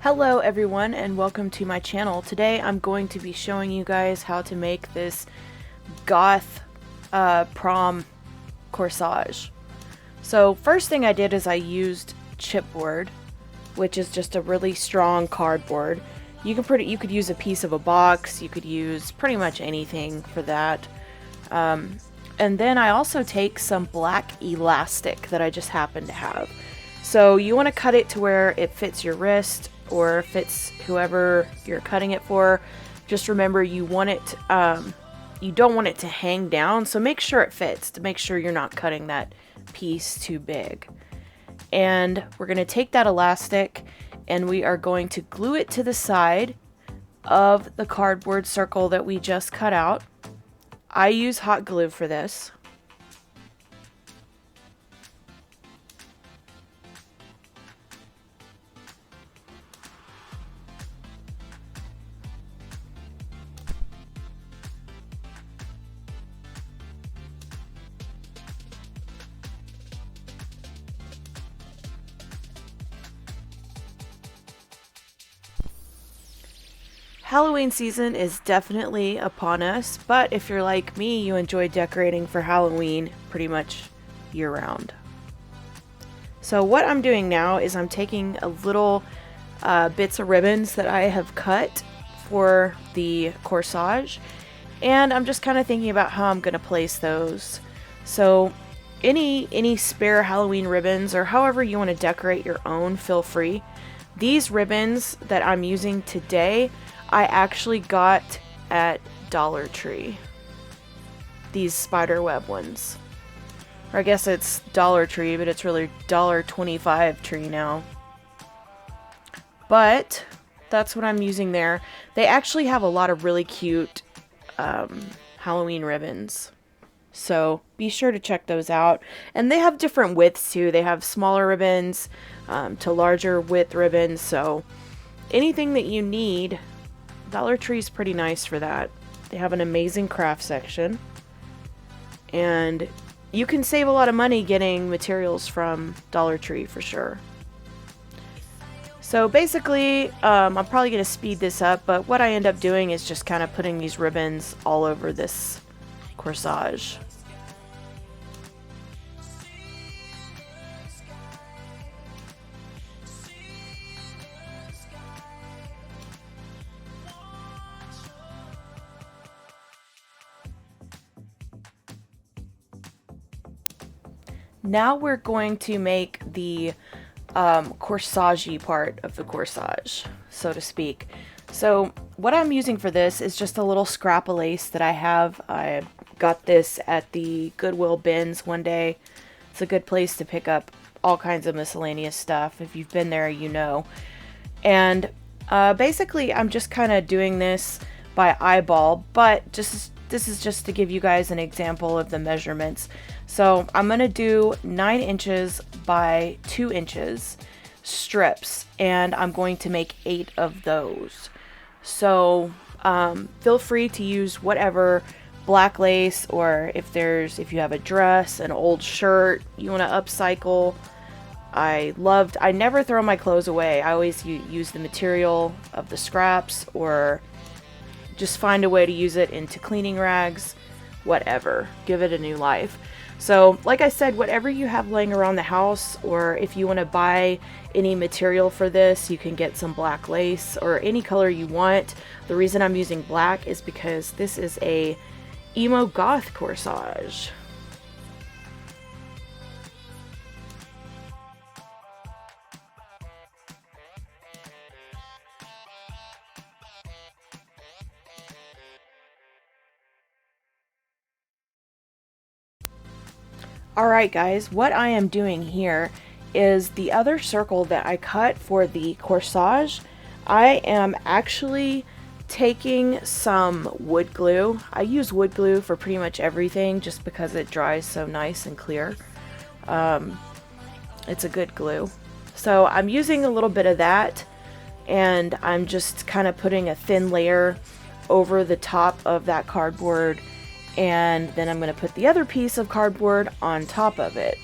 Hello everyone and welcome to my channel. Today I'm going to be showing you guys how to make this Goth Prom Corsage. So first thing I did is I used chipboard, which is just a really strong cardboard. You could use a piece of a box, you could use pretty much anything for that. And then I also take some black elastic that I just happen to have. So you want to cut it to where it fits your wrist or fits whoever you're cutting it for. Just remember you want it, you don't want it to hang down, so make sure it fits to make sure you're not cutting that piece too big. And we're going to take that elastic and we are going to glue it to the side of the cardboard circle that we just cut out. I use hot glue for this. Halloween season is definitely upon us, but if you're like me, you enjoy decorating for Halloween pretty much year-round. So what I'm doing now is I'm taking a little bits of ribbons that I have cut for the corsage, and I'm just kind of thinking about how I'm going to place those. So any spare Halloween ribbons, or however you want to decorate your own, feel free. These ribbons that I'm using today I actually got at Dollar Tree. These spider web ones. Or I guess it's Dollar Tree, but it's really $1.25 tree now. But that's what I'm using there. They actually have a lot of really cute Halloween ribbons. So be sure to check those out. And they have different widths too. They have smaller ribbons to larger width ribbons. So anything that you need, Dollar Tree is pretty nice for that. They have an amazing craft section. And you can save a lot of money getting materials from Dollar Tree for sure. So basically, I'm probably going to speed this up, but what I end up doing is just kind of putting these ribbons all over this corsage. Now we're going to make the corsage part of the corsage, so to speak. So what I'm using for this is just a little scrap of lace that I have. I got this at the Goodwill bins one day. It's a good place to pick up all kinds of miscellaneous stuff. If you've been there, you know. And basically I'm just kind of doing this by eyeball, but this is just to give you guys an example of the measurements. So I'm going to do 9 inches by 2 inches strips, and I'm going to make 8 of those. So feel free to use whatever black lace, or if you have a dress, an old shirt you want to upcycle. I never throw my clothes away. I always use the material of the scraps, or just find a way to use it into cleaning rags, whatever. Give it a new life. So like I said, whatever you have laying around the house, or if you want to buy any material for this, you can get some black lace or any color you want. The reason I'm using black is because this is a emo goth corsage. Alright guys, what I am doing here is the other circle that I cut for the corsage. I am actually taking some wood glue. I use wood glue for pretty much everything just because it dries so nice and clear. It's a good glue. So I'm using a little bit of that, and I'm just kind of putting a thin layer over the top of that cardboard, and then I'm going to put the other piece of cardboard on top of it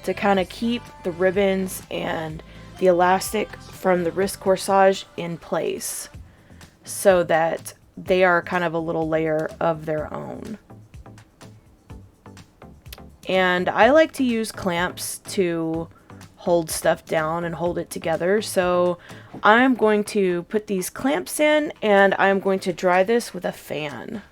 to kind of keep the ribbons and the elastic from the wrist corsage in place so that they are kind of a little layer of their own. And I like to use clamps to hold stuff down and hold it together. So I'm going to put these clamps in and I'm going to dry this with a fan.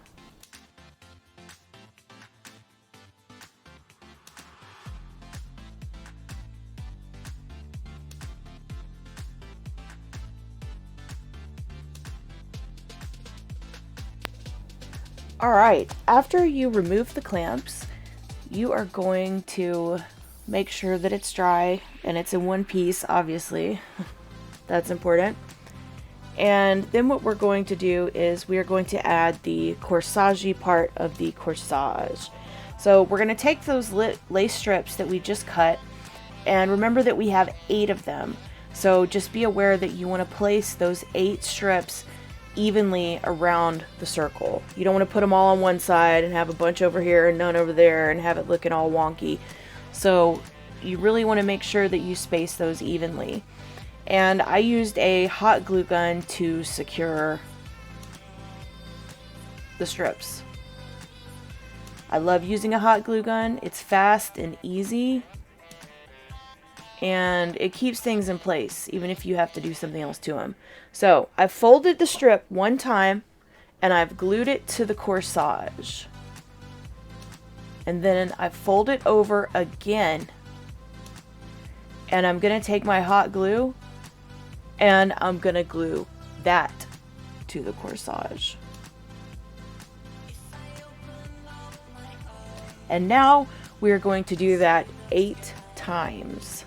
Alright, after you remove the clamps, you are going to make sure that it's dry and it's in one piece, obviously. That's important. And then what we're going to do is we are going to add the corsage part of the corsage. So we're going to take those lace strips that we just cut, and remember that we have 8 of them. So just be aware that you want to place those 8 strips evenly around the circle. You don't want to put them all on one side and have a bunch over here and none over there and have it looking all wonky. So you really want to make sure that you space those evenly. And I used a hot glue gun to secure the strips. I love using a hot glue gun. It's fast and easy, and it keeps things in place even if you have to do something else to them. So I've folded the strip one time and I've glued it to the corsage, and then I fold it over again, and I'm gonna take my hot glue and I'm gonna glue that to the corsage. And now we're going to do that 8 times.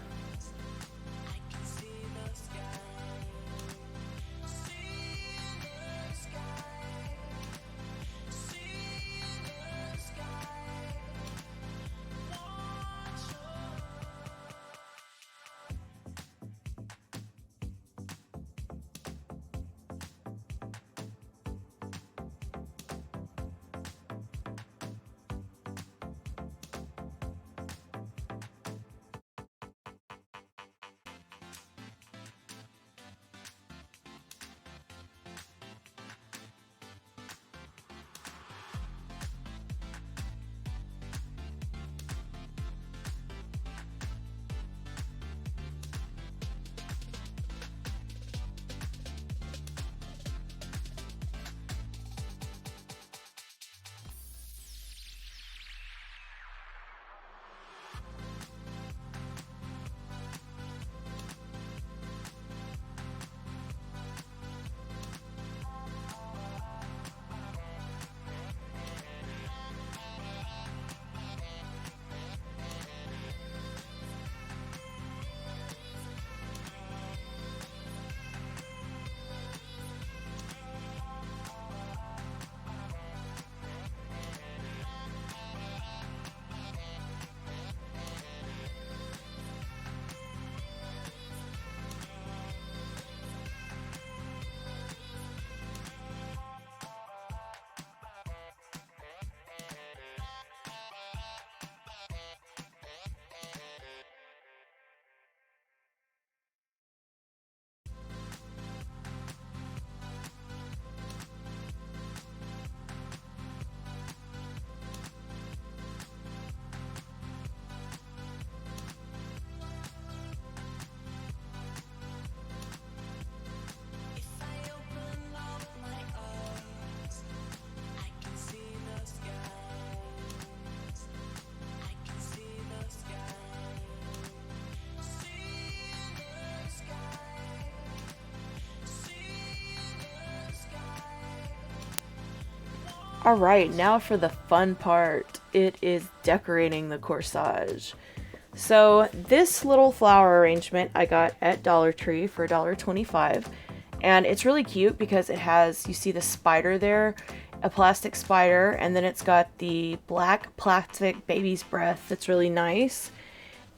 Alright, now for the fun part. It is decorating the corsage. So this little flower arrangement I got at Dollar Tree for $1.25, and it's really cute because it has, you see the spider there, a plastic spider, and then it's got the black plastic baby's breath that's really nice.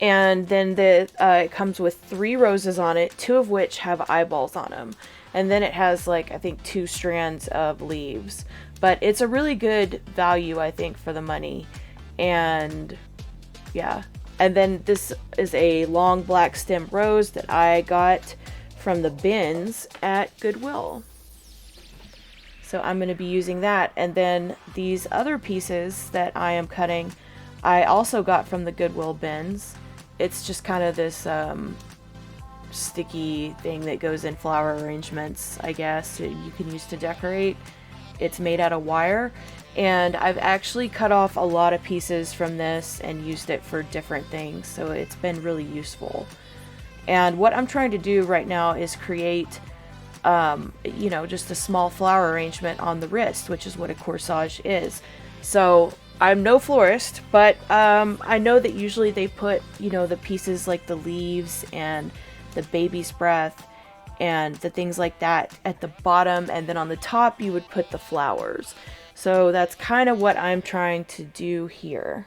And then it comes with 3 roses on it, 2 of which have eyeballs on them. And then it has, like, I think 2 strands of leaves. But it's a really good value, I think, for the money. And yeah, And then this is a long black stem rose that I got from the bins at Goodwill. So I'm going to be using that. And then these other pieces that I am cutting, I also got from the Goodwill bins. It's just kind of this sticky thing that goes in flower arrangements, I guess, that you can use to decorate. It's made out of wire. And I've actually cut off a lot of pieces from this and used it for different things. So it's been really useful. And what I'm trying to do right now is create you know, just a small flower arrangement on the wrist, which is what a corsage is. So I'm no florist, but I know that usually they put, you know, the pieces like the leaves and the baby's breath and the things like that at the bottom, and then on the top you would put the flowers. So that's kind of what I'm trying to do here.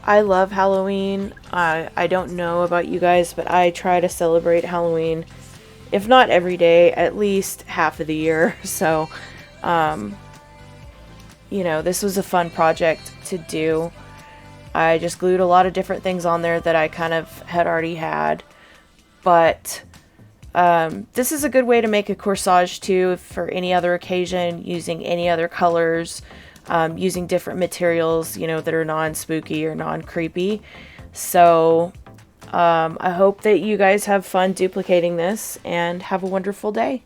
I love Halloween. I don't know about you guys, but I try to celebrate Halloween, if not every day, at least half of the year. So, um, you know, this was a fun project to do. I just glued a lot of different things on there that I kind of had already had. But this is a good way to make a corsage too for any other occasion, using any other colors, using different materials, you know, that are non-spooky or non-creepy. So I hope that you guys have fun duplicating this and have a wonderful day.